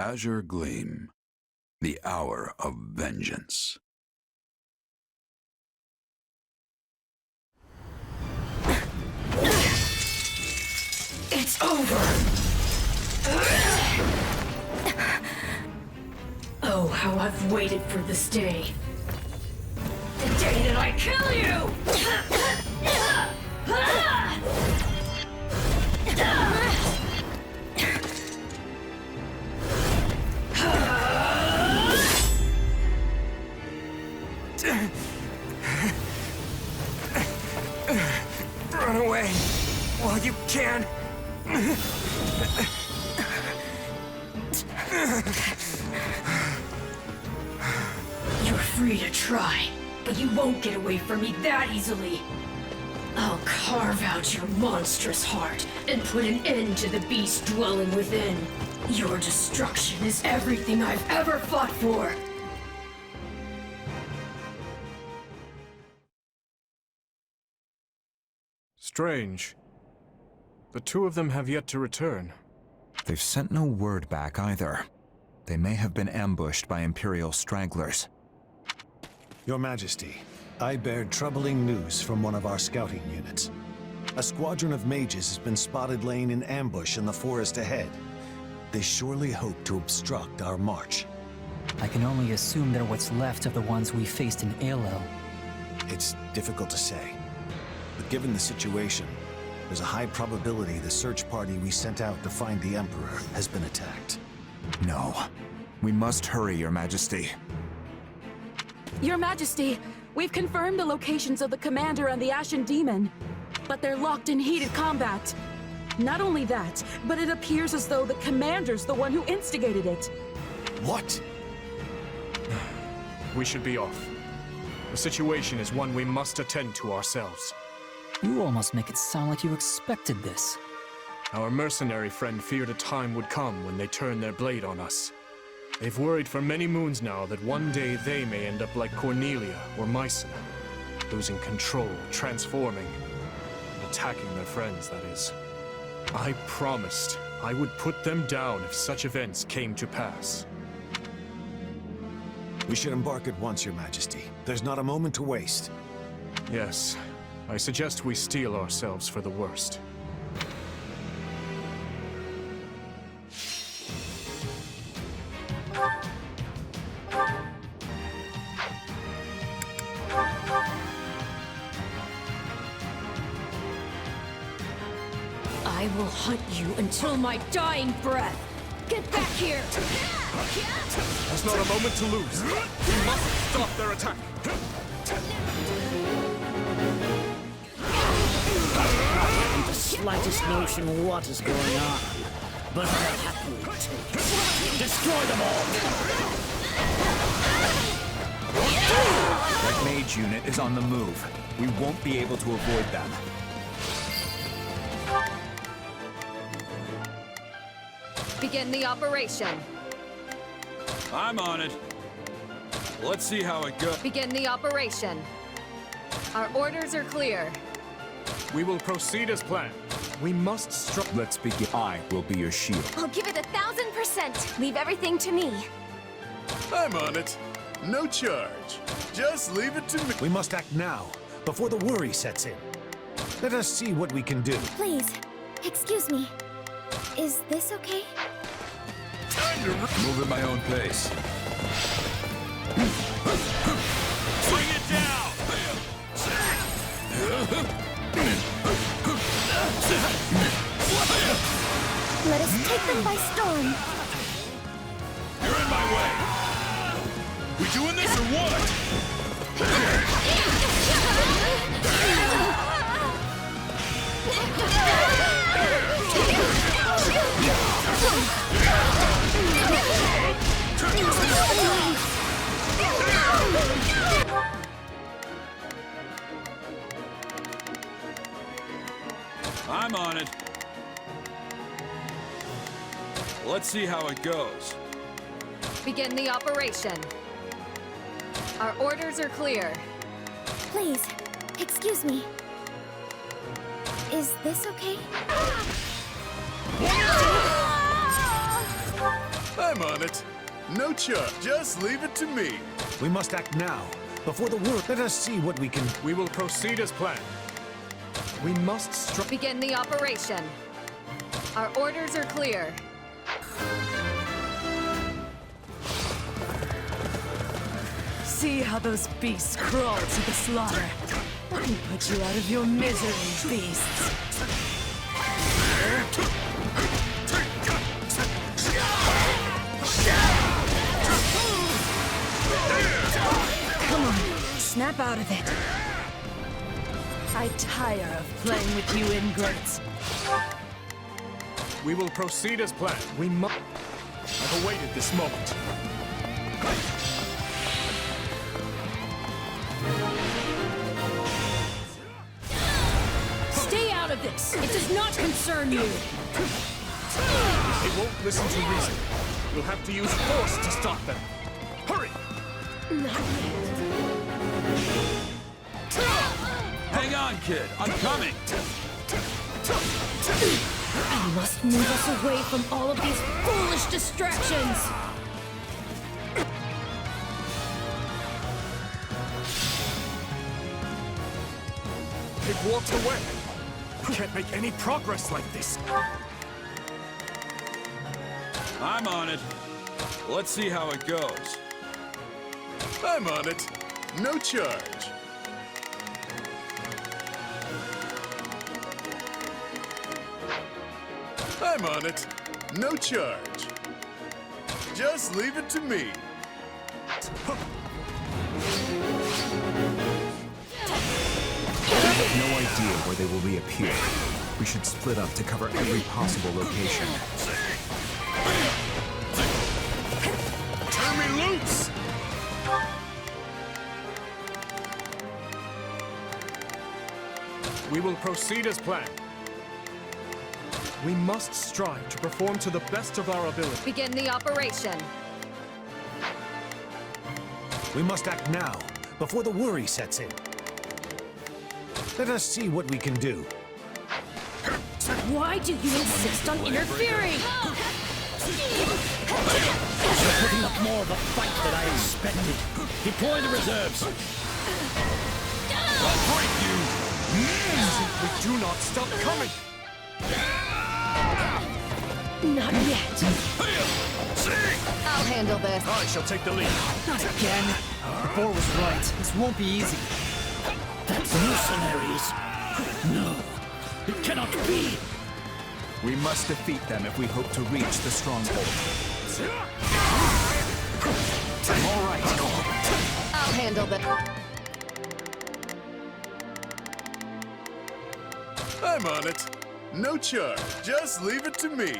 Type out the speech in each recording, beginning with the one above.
Azure Gleam, the hour of vengeance. It's over! Oh, how I've waited for this day. The day that I kill you! Run away while you can. You're free to try, but you won't get away from me that easily. I'll carve out your monstrous heart and put an end to the beast dwelling within. Your destruction is everything I've ever fought for. Strange. The two of them have yet to return. They've sent no word back either. They may have been ambushed by Imperial stragglers. Your Majesty, I bear troubling news from one of our scouting units. A squadron of mages has been spotted laying in ambush in the forest ahead. They surely hope to obstruct our march. I can only assume they're what's left of the ones we faced in Aelel. It's difficult to say. But given the situation, there's a high probability the search party we sent out to find the Emperor has been attacked. No. We must hurry, Your Majesty. Your Majesty, we've confirmed the locations of the Commander and the Ashen Demon, but they're locked in heated combat. Not only that, but it appears as though the Commander's the one who instigated it. What? We should be off. The situation is one we must attend to ourselves. You almost make it sound like you expected this. Our mercenary friend feared a time would come when they turn their blade on us. They've worried for many moons now that one day they may end up like Cornelia or Mycena, losing control, transforming, and attacking their friends, that is. I promised I would put them down if such events came to pass. We should embark at once, Your Majesty. There's not a moment to waste. Yes, I suggest we steel ourselves for the worst. I will hunt you until my dying breath. Get back here! There's not a moment to lose. We must stop their attack. The slightest notion what is going on, but I'll happily take it. Destroy them all! That mage unit is on the move. We won't be able to avoid them. Begin the operation. I'm on it. Let's see how it goes. Begin the operation. Our orders are clear. We will proceed as planned. We must strike. Let's begin. I will be your shield. I'll give it 1,000%. Leave everything to me. I'm on it. No charge. Just leave it to me. We must act now, before the worry sets in. Let us see what we can do. Please, excuse me. Is this okay? Time to Move at my own pace. Bring it down! Let us take them by storm. You're in my way! We doing this or what? I'm on it. Let's see how it goes. Begin the operation. Our orders are clear. Please, excuse me. Is this okay? I'm on it. No charge. Just leave it to me. We must act now, before the world. Let us see what we can... We will proceed as planned. We must Begin the operation. Our orders are clear. See how those beasts crawl to the slaughter. Let me put you out of your misery, beasts. Come on, snap out of it. I tire of playing with you ingrates. We will proceed as planned. We must... I've awaited this moment. Stay out of this! It does not concern you! They won't listen to reason. You'll have to use force to stop them. Hurry! Not Hang on, kid. I'm coming. You must move us away from all of these foolish distractions! They've walked away. We can't make any progress like this. I'm on it. Let's see how it goes. I'm on it. No charge. I'm on it. No charge. Just leave it to me. We have no idea where they will reappear. We should split up to cover every possible location. Turn me loose! We will proceed as planned. We must strive to perform to the best of our ability. Begin the operation. We must act now, before the worry sets in. Let us see what we can do. Why do you insist on interfering? You're putting up more of a fight than I expected. Deploy the reserves. I'll break you! We do not stop coming! Not yet. I'll handle this. I shall take the lead. Not again. The boar was right. This won't be easy. That's mercenaries. No, it cannot be. We must defeat them if we hope to reach the stronghold. All right. I'll handle this. I'm on it. No charge. Just leave it to me.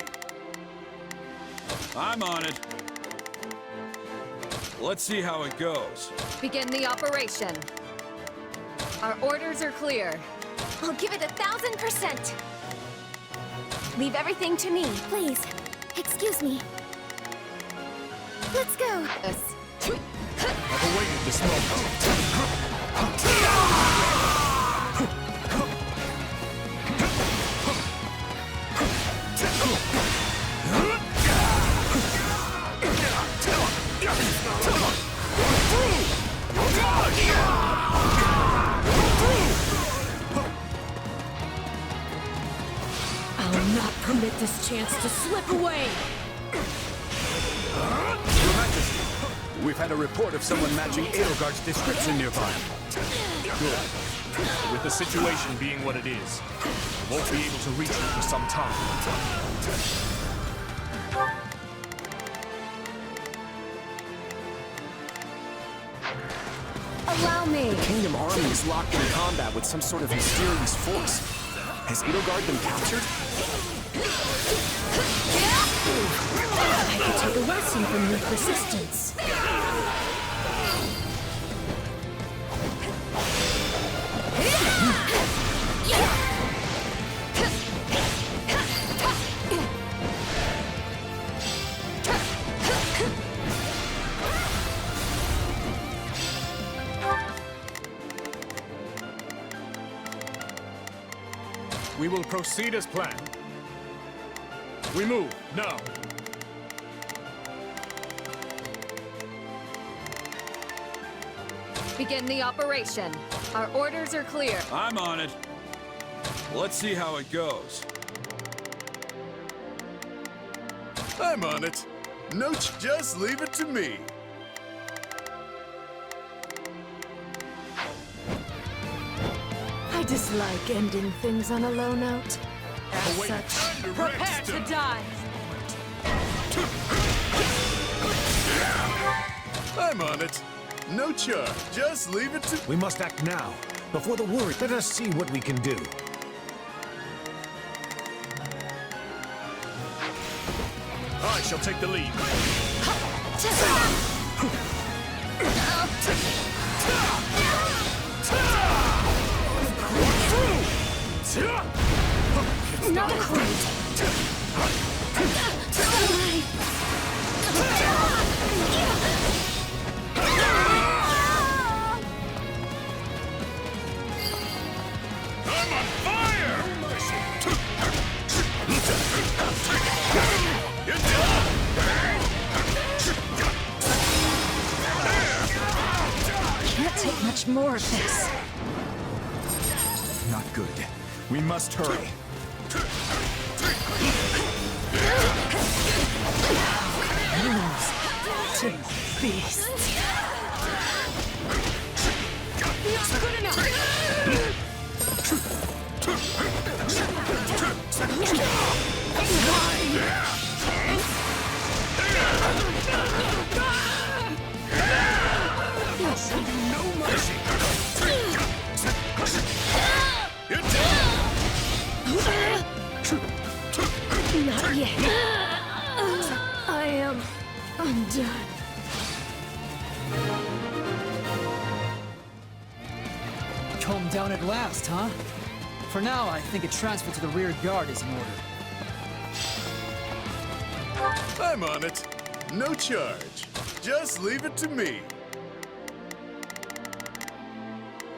I'm on it. Let's see how it goes. Begin the operation. Our orders are clear. I'll give it 1000%. Leave everything to me, please. Excuse me. Let's go. Yes. I've awaited this moment. I'll not permit this chance to slip away! Your Majesty, we've had a report of someone matching Edelgard's description nearby. Good. With the situation being what it is, we won't be able to reach him for some time. Allow me. The Kingdom Army is locked in combat with some sort of mysterious force. Has Edelgard been captured? I could take a lesson from your persistence. We will proceed as planned. We move, now. Begin the operation. Our orders are clear. I'm on it. Let's see how it goes. I'm on it. No, just leave it to me. I dislike ending things on a low note. As such, prepare to die! I'm on it. No charge. Just leave it to... We must act now, before the worry. Let us see what we can do. I shall take the lead. Not quite. I'm on fire! You're done! Can't take much more of this. Not good. We must hurry. To beasts. Not good enough! No mercy! You're done! Not yet. I am undone. Calmed down at last, huh? For now, I think a transfer to the rear guard is in order. I'm on it. No charge. Just leave it to me.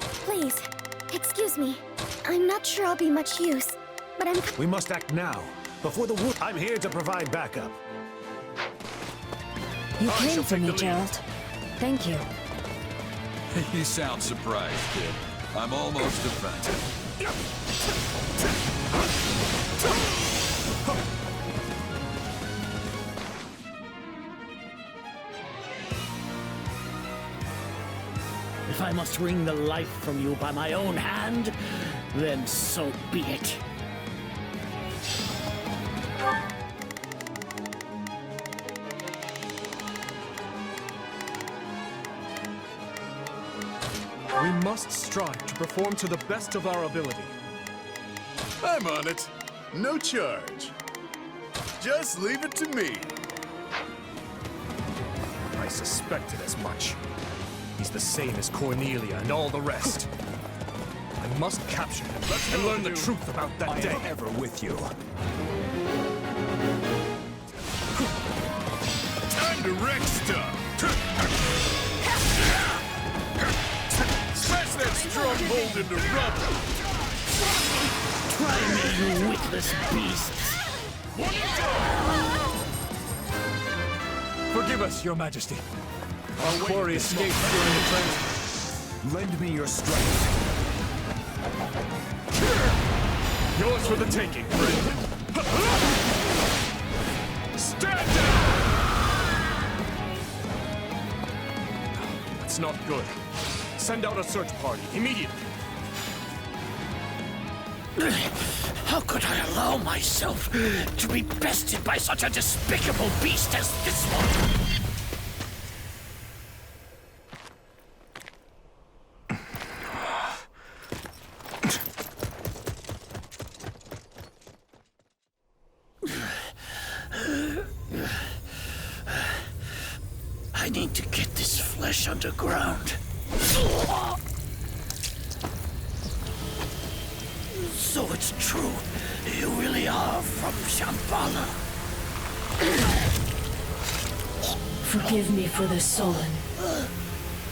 Please, excuse me. I'm not sure I'll be much use, but I'm... We must act now, before the worry. I'm here to provide backup. You came for me, Gerald. Thank you. You sound surprised, kid. I'm almost defensive. If I must wring the life from you by my own hand, then so be it. We must strive to perform to the best of our ability. I'm on it. No charge. Just leave it to me. I suspected as much. He's the same as Cornelia and all the rest. I must capture him and learn the truth about that day. I am ever with you. Time to wreck stuff! Smash that stronghold into rubble! Try me, you witless beasts! Forgive us, Your Majesty. Our quarry escaped during the transit. Lend me your strength. Yours for the taking, friend. Stand down! That's not good. Send out a search party, immediately. How could I allow myself to be bested by such a despicable beast as this one? I need to get this flesh underground. So it's true. You really are from Shambhala. Forgive me for the sullen.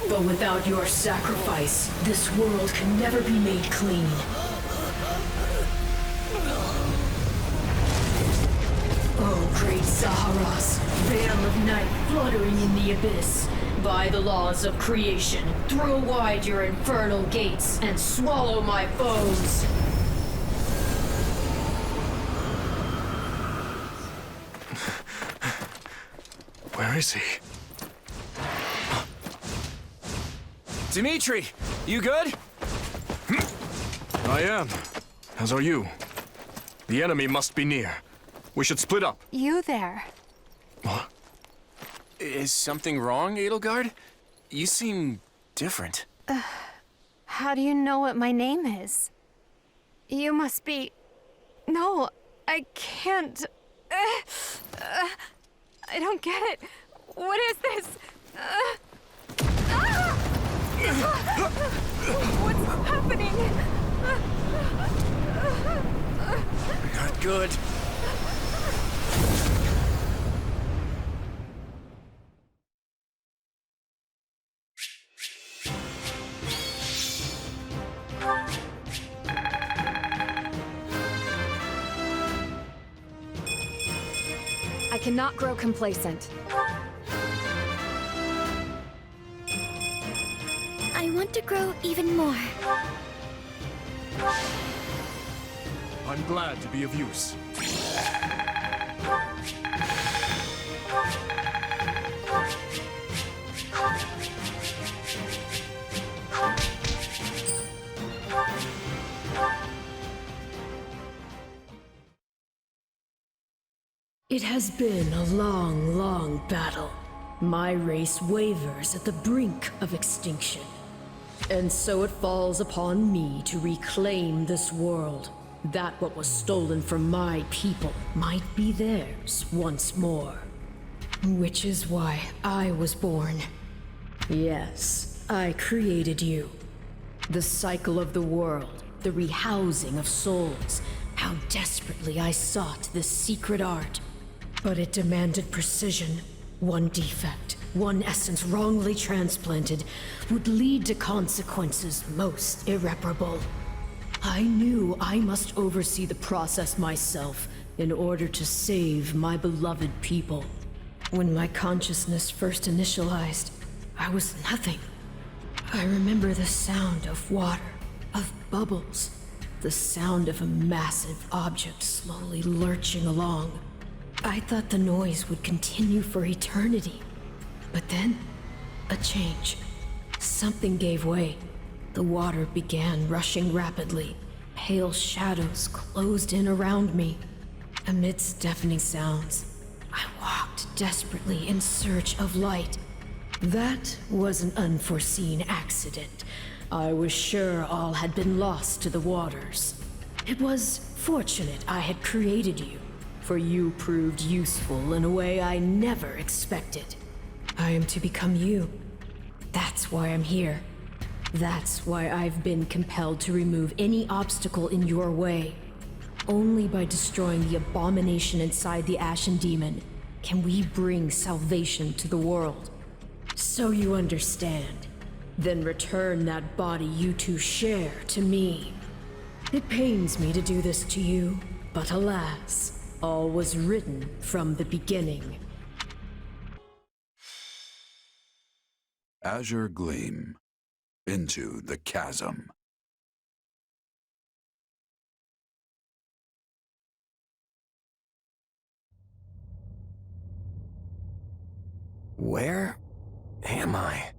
But without your sacrifice, this world can never be made clean. Oh, great Zaharas, veil of night fluttering in the abyss. By the laws of creation, throw wide your infernal gates and swallow my foes! Where is he? Dimitri, you good? I am. As are you. The enemy must be near. We should split up. You there. What? Is something wrong, Edelgard? You seem different. How do you know what my name is? You must be... No, I can't... I don't get it. What is this? What's happening? Not good. I cannot grow complacent. I want to grow even more. I'm glad to be of use. It has been a long, long battle. My race wavers at the brink of extinction. And so it falls upon me to reclaim this world, that what was stolen from my people might be theirs once more. Which is why I was born. Yes, I created you. The cycle of the world, the rehousing of souls, how desperately I sought this secret art. But it demanded precision. One defect, one essence wrongly transplanted, would lead to consequences most irreparable. I knew I must oversee the process myself in order to save my beloved people. When my consciousness first initialized, I was nothing. I remember the sound of water, of bubbles, the sound of a massive object slowly lurching along. I thought the noise would continue for eternity. But then, a change. Something gave way. The water began rushing rapidly. Pale shadows closed in around me. Amidst deafening sounds, I walked desperately in search of light. That was an unforeseen accident. I was sure all had been lost to the waters. It was fortunate I had created you, for you proved useful in a way I never expected. I am to become you. That's why I'm here. That's why I've been compelled to remove any obstacle in your way. Only by destroying the abomination inside the Ashen Demon can we bring salvation to the world. So you understand. Then return that body you two share to me. It pains me to do this to you, but alas, all was written from the beginning. Azure Gleam. Into the chasm. Where am I?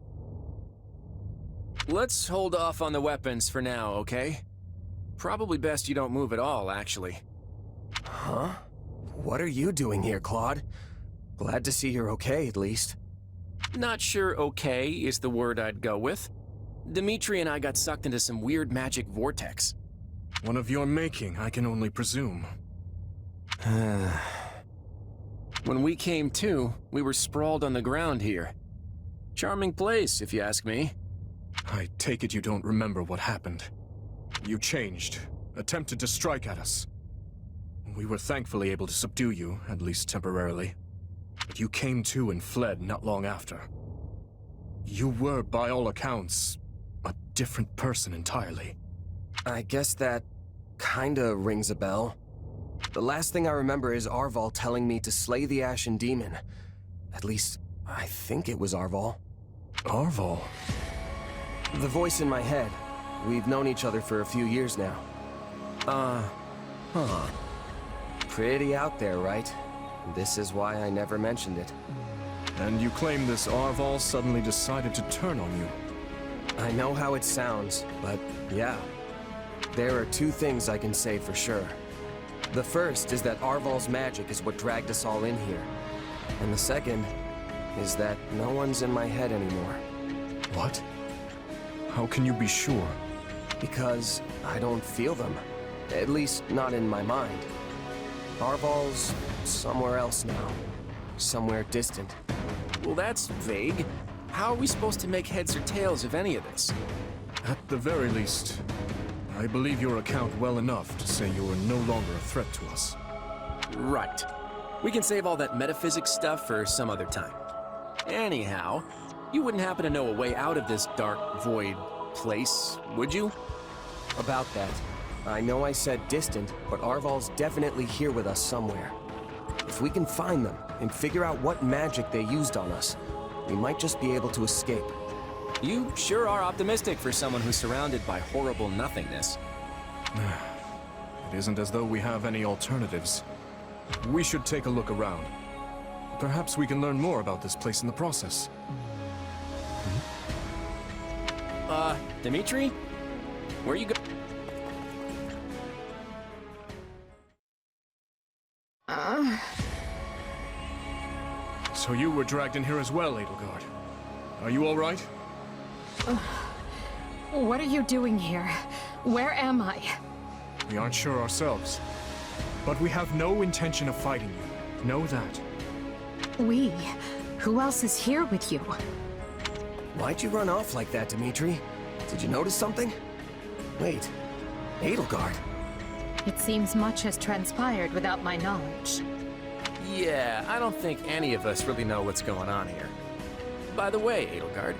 Let's hold off on the weapons for now, okay? Probably best you don't move at all, actually. Huh? What are you doing here, Claude? Glad to see you're okay, at least. Not sure okay is the word I'd go with. Dimitri and I got sucked into some weird magic vortex. One of your making, I can only presume. When we came to, we were sprawled on the ground here. Charming place, if you ask me. I take it you don't remember what happened. You changed, attempted to strike at us. We were thankfully able to subdue you, at least temporarily. But you came to and fled not long after. You were, by all accounts, a different person entirely. I guess that kinda rings a bell. The last thing I remember is Arval telling me to slay the Ashen Demon. At least, I think it was Arval. Arval. The voice in my head. We've known each other for a few years now. Pretty out there, right? This is why I never mentioned it. And you claim this Arval suddenly decided to turn on you. I know how it sounds, but yeah. There are two things I can say for sure. The first is that Arval's magic is what dragged us all in here. And the second is that no one's in my head anymore. What? How can you be sure? Because I don't feel them. At least, not in my mind. Arval's somewhere else now. Somewhere distant. Well, that's vague. How are we supposed to make heads or tails of any of this? At the very least, I believe your account well enough to say you are no longer a threat to us. Right. We can save all that metaphysics stuff for some other time. Anyhow, you wouldn't happen to know a way out of this dark, void place, would you? About that, I know I said distant, but Arval's definitely here with us somewhere. If we can find them and figure out what magic they used on us, we might just be able to escape. You sure are optimistic for someone who's surrounded by horrible nothingness. It isn't as though we have any alternatives. We should take a look around. Perhaps we can learn more about this place in the process. Dimitri? Where you go? So you were dragged in here as well, Edelgard. Are you all right? What are you doing here? Where am I? We aren't sure ourselves. But we have no intention of fighting you. Know that. We? Who else is here with you? Why'd you run off like that, Dimitri? Did you notice something? Wait, Edelgard. It seems much has transpired without my knowledge. Yeah, I don't think any of us really know what's going on here. By the way, Edelgard,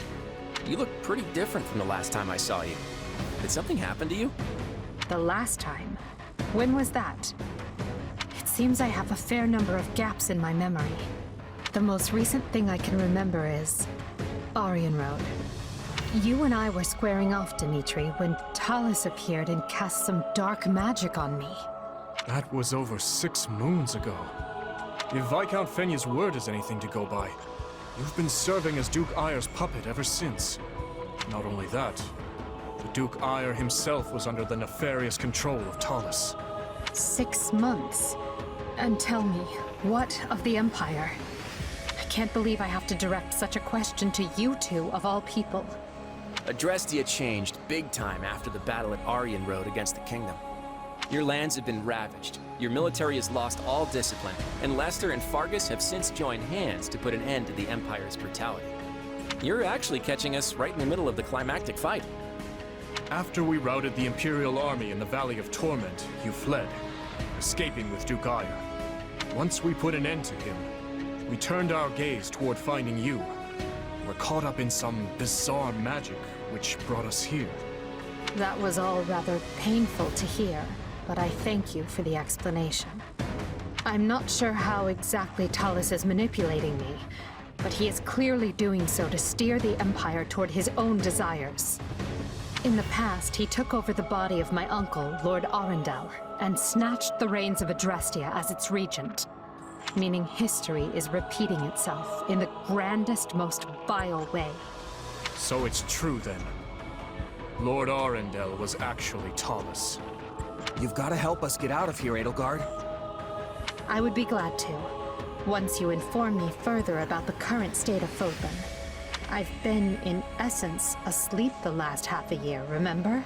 you look pretty different from the last time I saw you. Did something happen to you? The last time? When was that? It seems I have a fair number of gaps in my memory. The most recent thing I can remember is Aryan Road. You and I were squaring off, Dimitri, when Talus appeared and cast some dark magic on me. That was over 6 moons ago. If Viscount Fenya's word is anything to go by, you've been serving as Duke Ayre's puppet ever since. Not only that, the Duke Ayre himself was under the nefarious control of Talus. 6 months? And tell me, what of the Empire? I can't believe I have to direct such a question to you two, of all people. Adrestia changed big time after the battle at Aryan Road against the Kingdom. Your lands have been ravaged, your military has lost all discipline, and Lester and Fargus have since joined hands to put an end to the Empire's brutality. You're actually catching us right in the middle of the climactic fight. After we routed the Imperial army in the Valley of Torment, you fled, escaping with Duke Ayre. Once we put an end to him, we turned our gaze toward finding you. We're caught up in some bizarre magic, which brought us here. That was all rather painful to hear, but I thank you for the explanation. I'm not sure how exactly Talus is manipulating me, but he is clearly doing so to steer the Empire toward his own desires. In the past, he took over the body of my uncle, Lord Arundel, and snatched the reins of Adrestia as its regent. Meaning history is repeating itself in the grandest, most vile way. So it's true then. Lord Arundel was actually Talus. You've got to help us get out of here, Edelgard. I would be glad to, once you inform me further about the current state of Fodlan. I've been, in essence, asleep the last half a year, remember?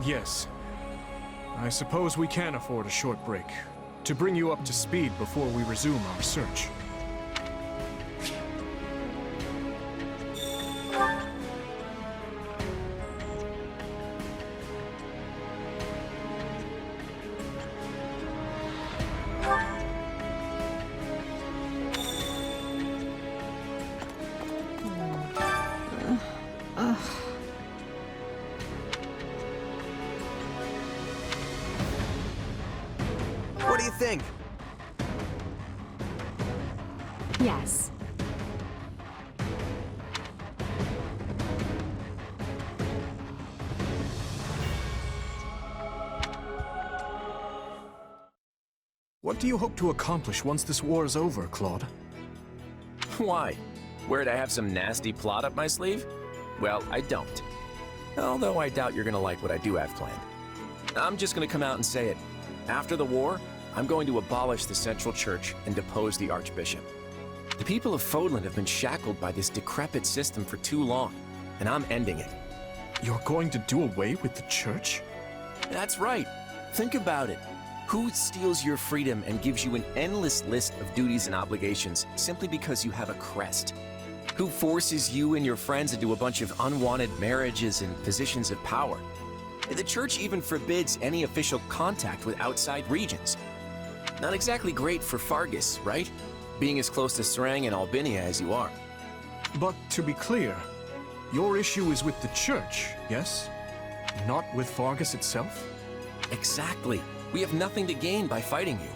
Yes. I suppose we can afford a short break, to bring you up to speed before we resume our search. What do you think? Yes. What do you hope to accomplish once this war is over, Claude? Why? Worried I have some nasty plot up my sleeve? Well, I don't. Although I doubt you're gonna like what I do have planned. I'm just gonna come out and say it. After the war, I'm going to abolish the Central Church and depose the Archbishop. The people of Fodlan have been shackled by this decrepit system for too long, and I'm ending it. You're going to do away with the Church? That's right. Think about it. Who steals your freedom and gives you an endless list of duties and obligations simply because you have a crest? Who forces you and your friends into a bunch of unwanted marriages and positions of power? The Church even forbids any official contact with outside regions. Not exactly great for Fargus, right? Being as close to Serang and Albinia as you are. But to be clear, your issue is with the Church, yes? Not with Fargus itself? Exactly. We have nothing to gain by fighting you.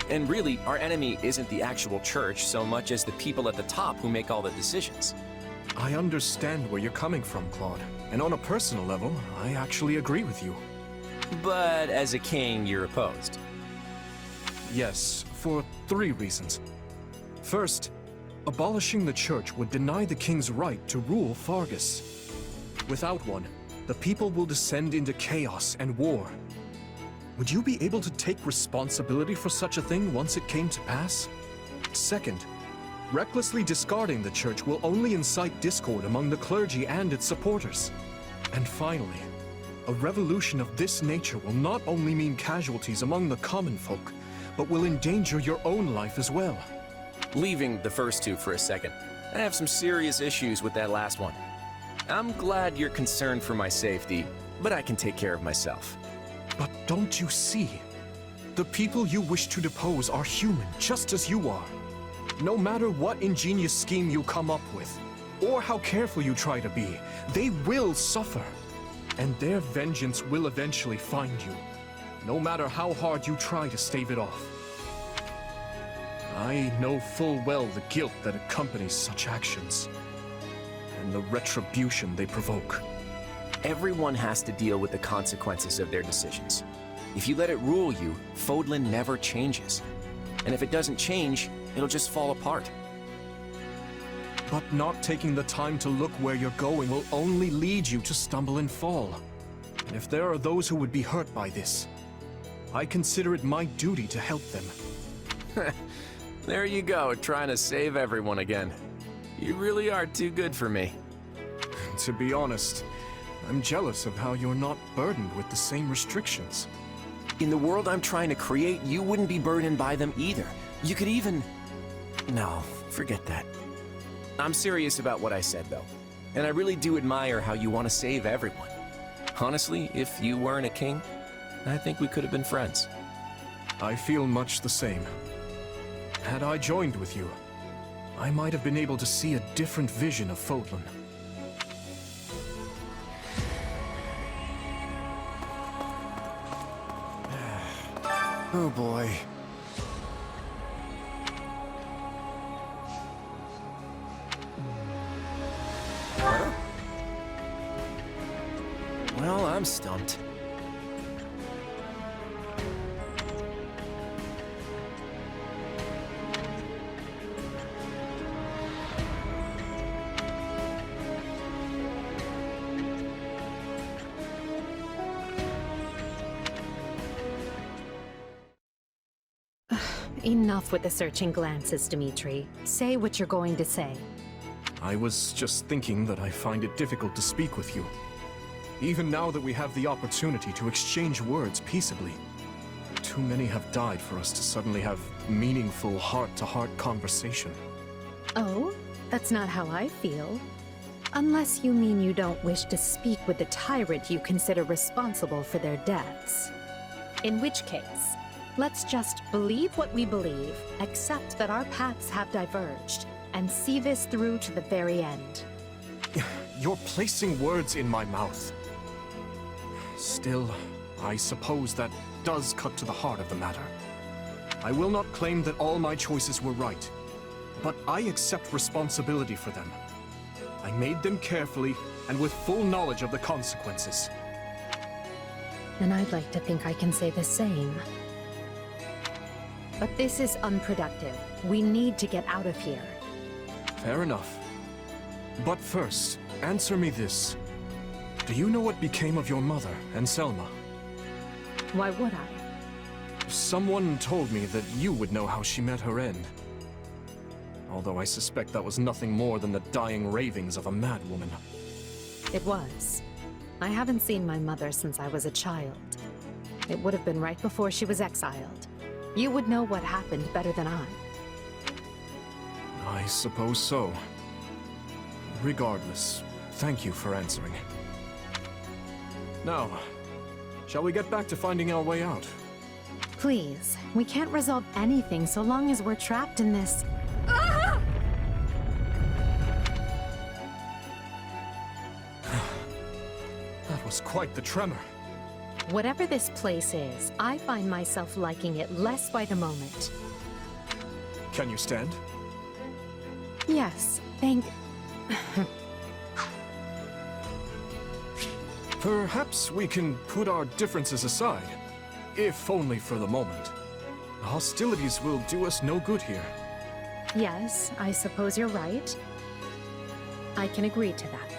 And really, our enemy isn't the actual Church so much as the people at the top who make all the decisions. I understand where you're coming from, Claude. And on a personal level, I actually agree with you. But as a king, you're opposed. Yes, for 3 reasons. First, abolishing the Church would deny the king's right to rule Fargus. Without one, the people will descend into chaos and war. Would you be able to take responsibility for such a thing once it came to pass? Second, recklessly discarding the Church will only incite discord among the clergy and its supporters. And finally, a revolution of this nature will not only mean casualties among the common folk, but will endanger your own life as well. Leaving the first two for a second, I have some serious issues with that last one. I'm glad you're concerned for my safety, but I can take care of myself. But don't you see? The people you wish to depose are human, just as you are. No matter what ingenious scheme you come up with, or how careful you try to be, they will suffer. And their vengeance will eventually find you, no matter how hard you try to stave it off. I know full well the guilt that accompanies such actions, and the retribution they provoke. Everyone has to deal with the consequences of their decisions. If you let it rule you, Fodlan never changes. And if it doesn't change, it'll just fall apart. But not taking the time to look where you're going will only lead you to stumble and fall. And if there are those who would be hurt by this, I consider it my duty to help them. There you go, trying to save everyone again. You really are too good for me. To be honest, I'm jealous of how you're not burdened with the same restrictions. In the world I'm trying to create, you wouldn't be burdened by them either. You could even... No, forget that. I'm serious about what I said, though. And I really do admire how you want to save everyone. Honestly, if you weren't a king, I think we could have been friends. I feel much the same. Had I joined with you, I might have been able to see a different vision of Fodlan. Oh boy. Huh? Well, I'm stumped. Enough with the searching glances, Dimitri. Say what you're going to say. I was just thinking that I find it difficult to speak with you. Even now that we have the opportunity to exchange words peaceably. Too many have died for us to suddenly have meaningful heart-to-heart conversation. Oh? That's not how I feel. Unless you mean you don't wish to speak with the tyrant you consider responsible for their deaths. In which case, let's just believe what we believe, accept that our paths have diverged, and see this through to the very end. You're placing words in my mouth. Still, I suppose that does cut to the heart of the matter. I will not claim that all my choices were right, but I accept responsibility for them. I made them carefully and with full knowledge of the consequences. And I'd like to think I can say the same. But this is unproductive. We need to get out of here. Fair enough. But first, answer me this. Do you know what became of your mother and Selma? Why would I? Someone told me that you would know how she met her end. Although I suspect that was nothing more than the dying ravings of a madwoman. It was. I haven't seen my mother since I was a child. It would have been right before she was exiled. You would know what happened better than I. I suppose so. Regardless, thank you for answering. Now, shall we get back to finding our way out? Please, we can't resolve anything so long as we're trapped in this. That was quite the tremor. Whatever this place is, I find myself liking it less by the moment. Can you stand? Yes, thank... Perhaps we can put our differences aside, if only for the moment. Hostilities will do us no good here. Yes, I suppose you're right. I can agree to that.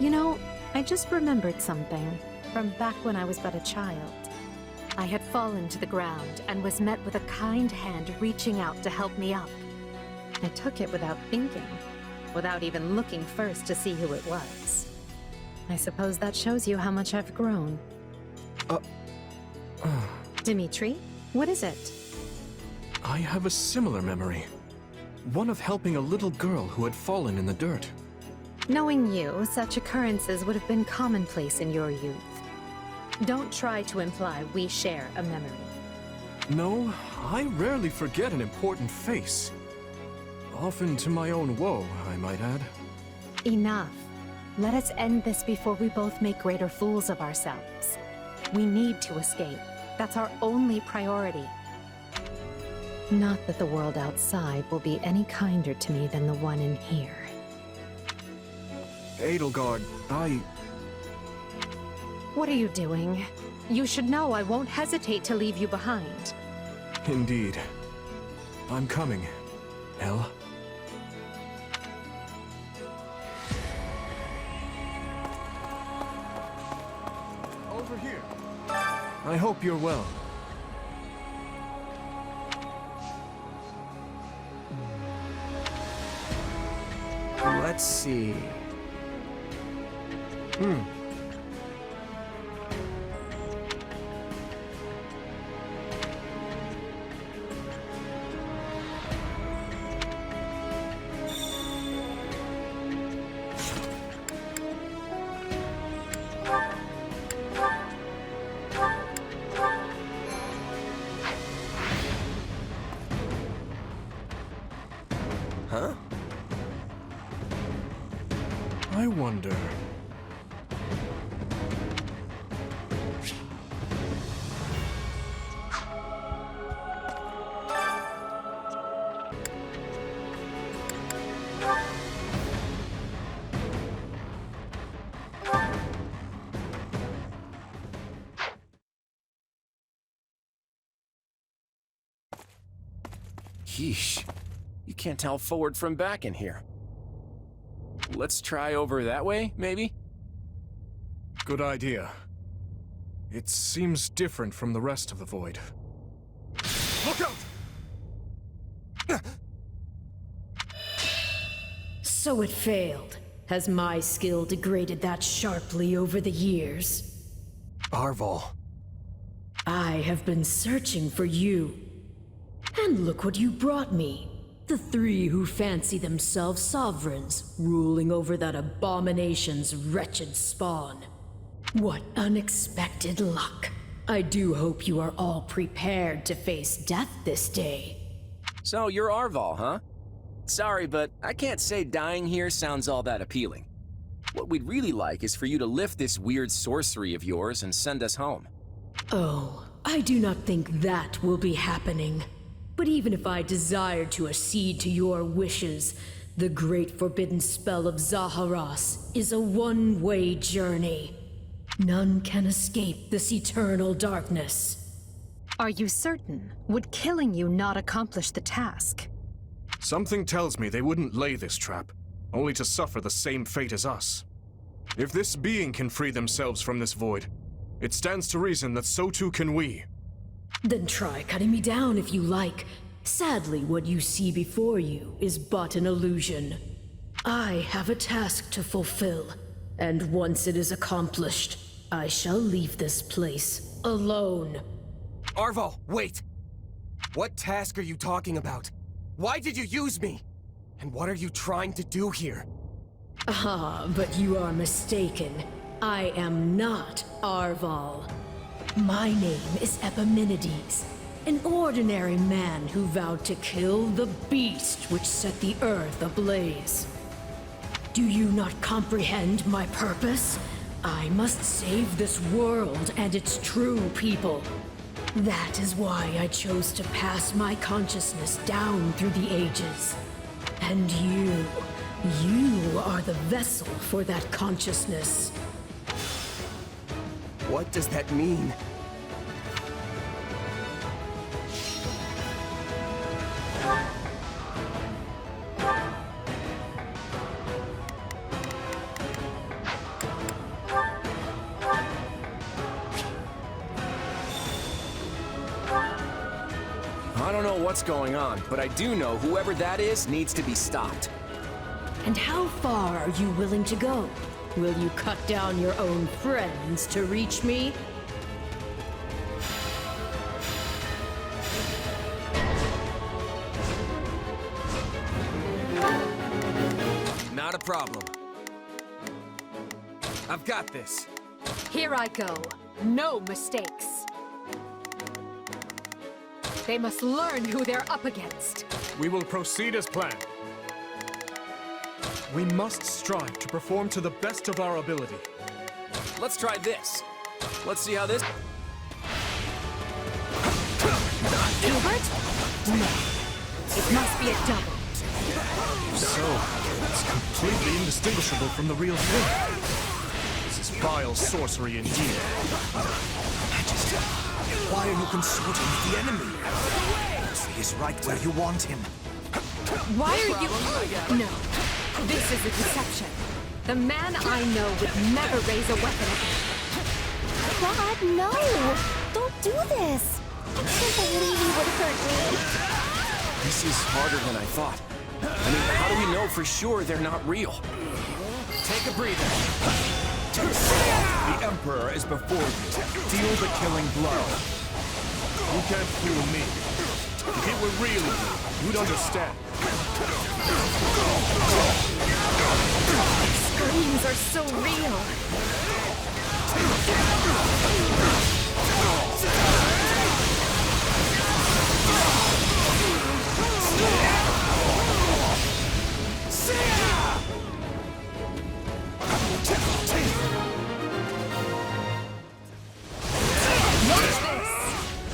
You know, I just remembered something from back when I was but a child. I had fallen to the ground and was met with a kind hand reaching out to help me up. I took it without thinking, without even looking first to see who it was. I suppose that shows you how much I've grown. Dimitri, what is it? I have a similar memory. One of helping a little girl who had fallen in the dirt. Knowing you, such occurrences would have been commonplace in your youth. Don't try to imply we share a memory. No, I rarely forget an important face. Often to my own woe, I might add. Enough. Let us end this before we both make greater fools of ourselves. We need to escape. That's our only priority. Not that the world outside will be any kinder to me than the one in here. Edelgard, What are you doing? You should know I won't hesitate to leave you behind. Indeed. I'm coming, Elle. Over here. I hope you're well. Let's see. Huh? I wonder... Yeesh. You can't tell forward from back in here. Let's try over that way, maybe? Good idea. It seems different from the rest of the void. Look out! So it failed. Has my skill degraded that sharply over the years? Arval. I have been searching for you. And look what you brought me. The three who fancy themselves sovereigns, ruling over that abomination's wretched spawn. What unexpected luck. I do hope you are all prepared to face death this day. So you're Arval, huh? Sorry, but I can't say dying here sounds all that appealing. What we'd really like is for you to lift this weird sorcery of yours and send us home. Oh, I do not think that will be happening. But even if I desired to accede to your wishes, the great forbidden spell of Zaharas is a one-way journey. None can escape this eternal darkness. Are you certain? Would killing you not accomplish the task? Something tells me they wouldn't lay this trap, only to suffer the same fate as us. If this being can free themselves from this void, it stands to reason that so too can we. Then try cutting me down if you like. Sadly, what you see before you is but an illusion. I have a task to fulfill, and once it is accomplished, I shall leave this place alone. Arval, wait! What task are you talking about? Why did you use me? And what are you trying to do here? Ah, but you are mistaken. I am not Arval. My name is Epimenides, an ordinary man who vowed to kill the beast which set the earth ablaze. Do you not comprehend my purpose? I must save this world and its true people. That is why I chose to pass my consciousness down through the ages. And you are the vessel for that consciousness. What does that mean? I don't know what's going on, but I do know whoever that is needs to be stopped. And how far are you willing to go? Will you cut down your own friends to reach me? Not a problem. I've got this. Here I go. No mistakes. They must learn who they're up against. We will proceed as planned. We must strive to perform to the best of our ability. Let's try this. Let's see how this... Gilbert? No. It must be a double. So, it's completely indistinguishable from the real thing. This is vile sorcery indeed. Majesty, why are you consorting with the enemy? He is right where you want him. Why are you... No. This is a deception. The man I know would never raise a weapon again. God, no! Don't do this! I can't believe you would hurt me. This is harder than I thought. I mean, how do we know for sure they're not real? Take a breather. The Emperor is before you. Deal the killing blow. You can't fool me. If it were real, you'd understand. Screams are so real.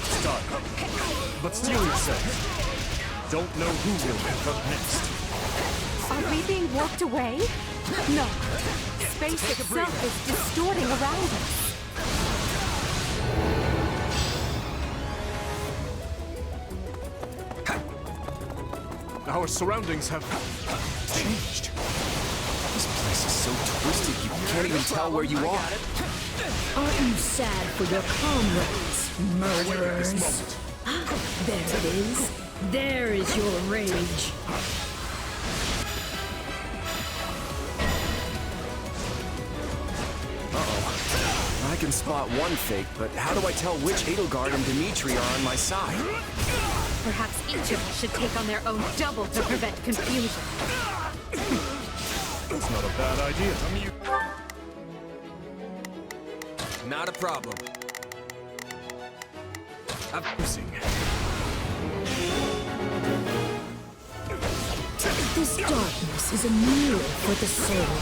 Start. But steel yourself. Don't know who will pick up next. Are we being warped away? No. Space itself is distorting around us. Our surroundings have changed. This place is so twisted you can't even tell where you are. Aren't you sad for your comrades, murderers? There it is. There is your rage. Uh-oh. I can spot one fake, but how do I tell which Edelgard and Dimitri are on my side? Perhaps each of us should take on their own double to prevent confusion. That's not a bad idea. Not a problem. I'm losing. This darkness is a mirror for the soul.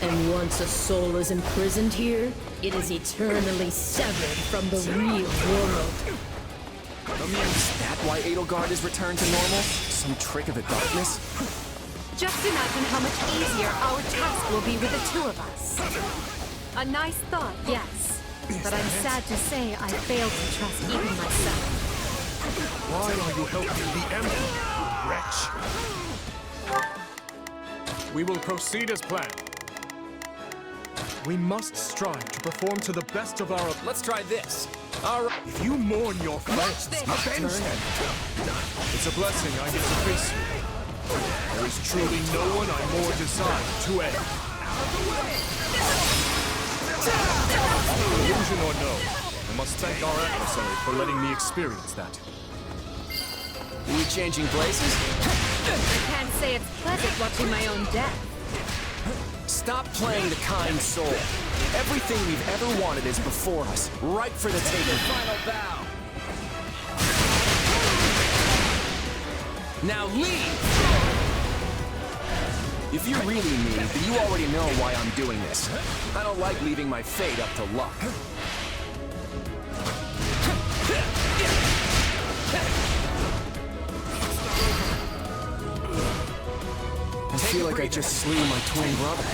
And once a soul is imprisoned here, it is eternally severed from the real world. Is that why Edelgard is returned to normal? Some trick of the darkness? Just imagine how much easier our task will be with the two of us. A nice thought, yes. but I'm sad to say I failed to trust even myself. Why are you helping the Emperor, you wretch? We will proceed as planned. We must strive to perform to the best of our... Let's try this. All right. If you mourn your friends, avenge them. It's a blessing I get to face you. There is truly no one I more desire to end. Illusion or no, I must thank our adversary for letting me experience that. Are we changing places? I can't say it's pleasant watching my own death. Stop playing the kind soul. Everything we've ever wanted is before us, right for the taking. Final bow. Now leave! If you're really me, then you already know why I'm doing this. I don't like leaving my fate up to luck. I feel like I just slew my twin brother.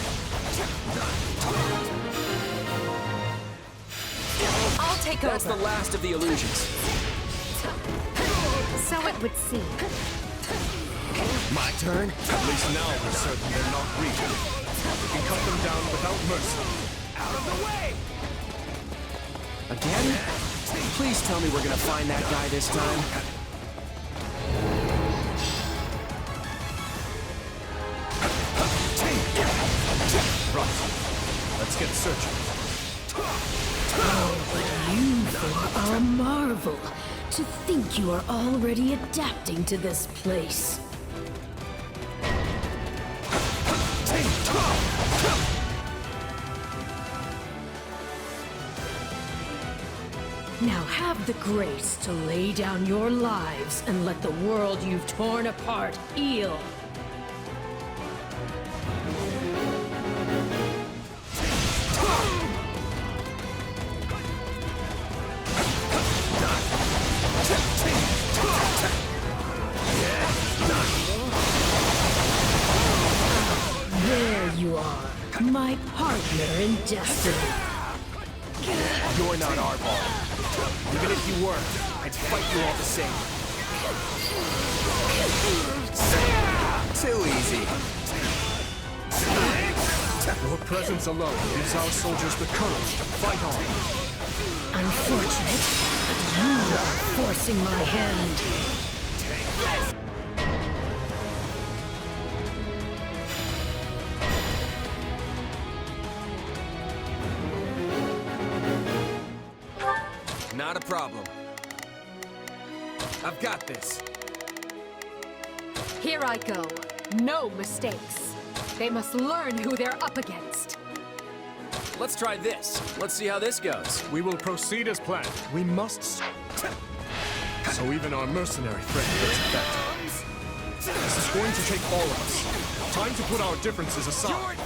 I'll take over. That's the last of the illusions. So it would seem. My turn? At least now we're certain they're not real. We can cut them down without mercy. Out of the way! Again? Please tell me we're gonna find that guy this time. Right. Let's get searching. Oh, but you are a marvel. To think you are already adapting to this place. Now have the grace to lay down your lives and let the world you've torn apart heal. There you are, my partner in destiny. You're not our ball. Even if you were, I'd fight you all the same. Too easy. Your presence alone gives our soldiers the courage to fight on. Unfortunate, but you are forcing my hand. Not a problem. I've got this. Here I go. No mistakes. They must learn who they're up against. Let's try this. Let's see how this goes. We will proceed as planned. We must... So even our mercenary friend gets affected. This is going to take all of us. Time to put our differences aside. You're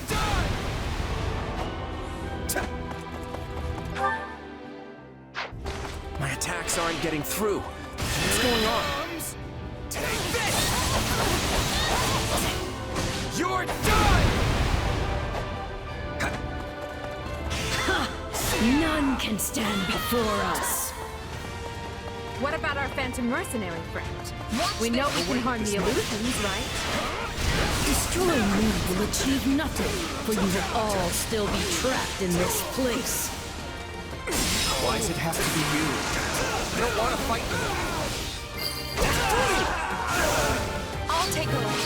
done! My attacks aren't getting through. What's going on? Take this! You're done! None can stand before us. What about our phantom mercenary friend? We know we can harm the illusions, right? Destroying me will achieve nothing, for you will all still be trapped in this place. Why does it have to be you? I don't want to fight you. I'll take over.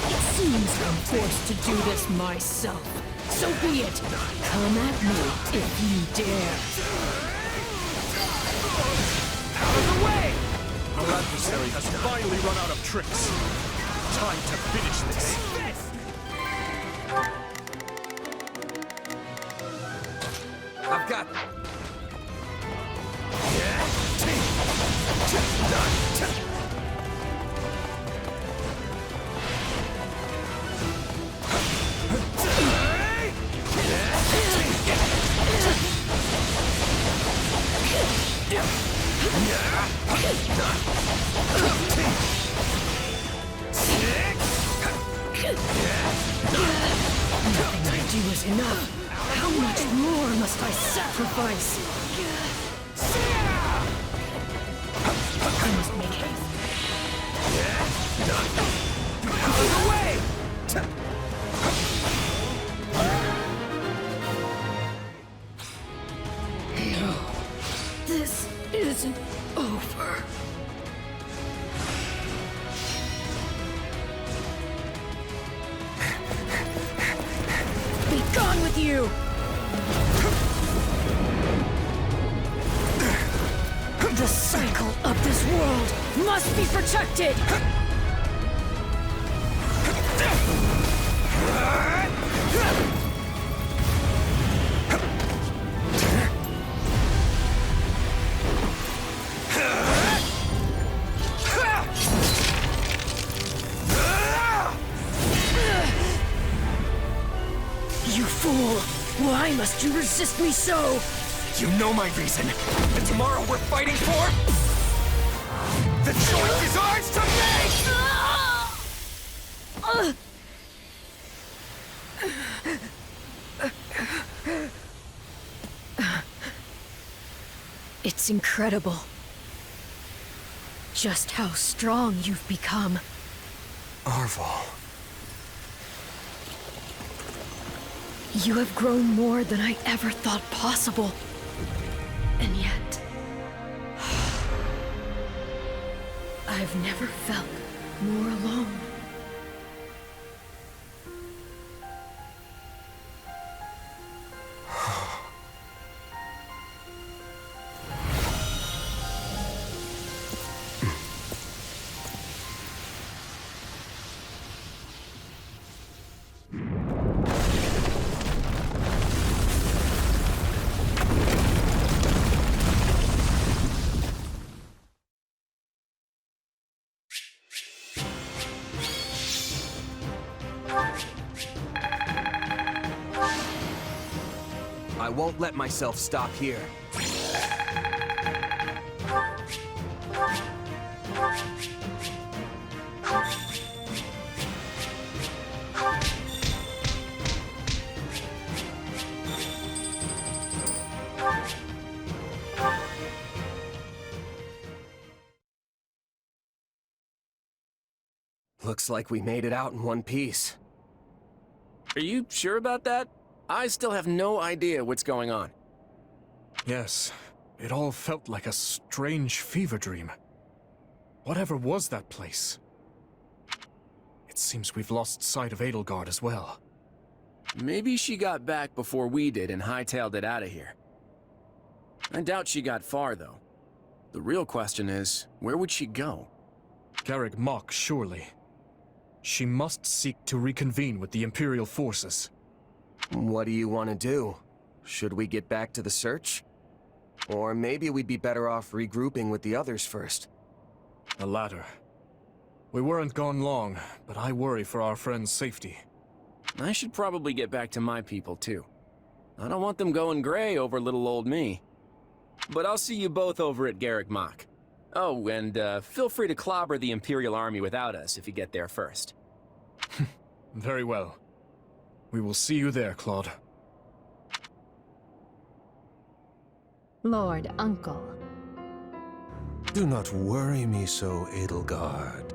It seems I'm forced to do this myself. So be it. Come at me if you dare. Out of the way! Our adversary has finally run out of tricks. Time to finish this. I've got... Nothing I do is enough. How much more must I sacrifice? I must make haste. No, this isn't over. Be gone with you! The cycle of this world must be protected! You fool! Why must you resist me so? You know my reason. And tomorrow we're fighting for... The choice is ours to make! It's incredible. Just how strong you've become. Arval. You have grown more than I ever thought possible. And yet... I've never felt more alone. I won't let myself stop here. Looks like we made it out in one piece. Are you sure about that? I still have no idea what's going on. Yes, it all felt like a strange fever dream. Whatever was that place? It seems we've lost sight of Edelgard as well. Maybe she got back before we did and hightailed it out of here. I doubt she got far, though. The real question is, where would she go? Garrick Mach, surely. She must seek to reconvene with the Imperial forces. What do you want to do? Should we get back to the search? Or maybe we'd be better off regrouping with the others first. The latter. We weren't gone long, but I worry for our friend's safety. I should probably get back to my people, too. I don't want them going gray over little old me. But I'll see you both over at Garrick Mach. Oh, and feel free to clobber the Imperial Army without us if you get there first. Very well. We will see you there, Claude. Lord, Uncle. Do not worry me so, Edelgard.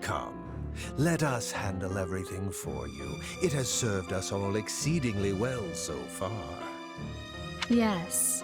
Come, let us handle everything for you. It has served us all exceedingly well so far. Yes,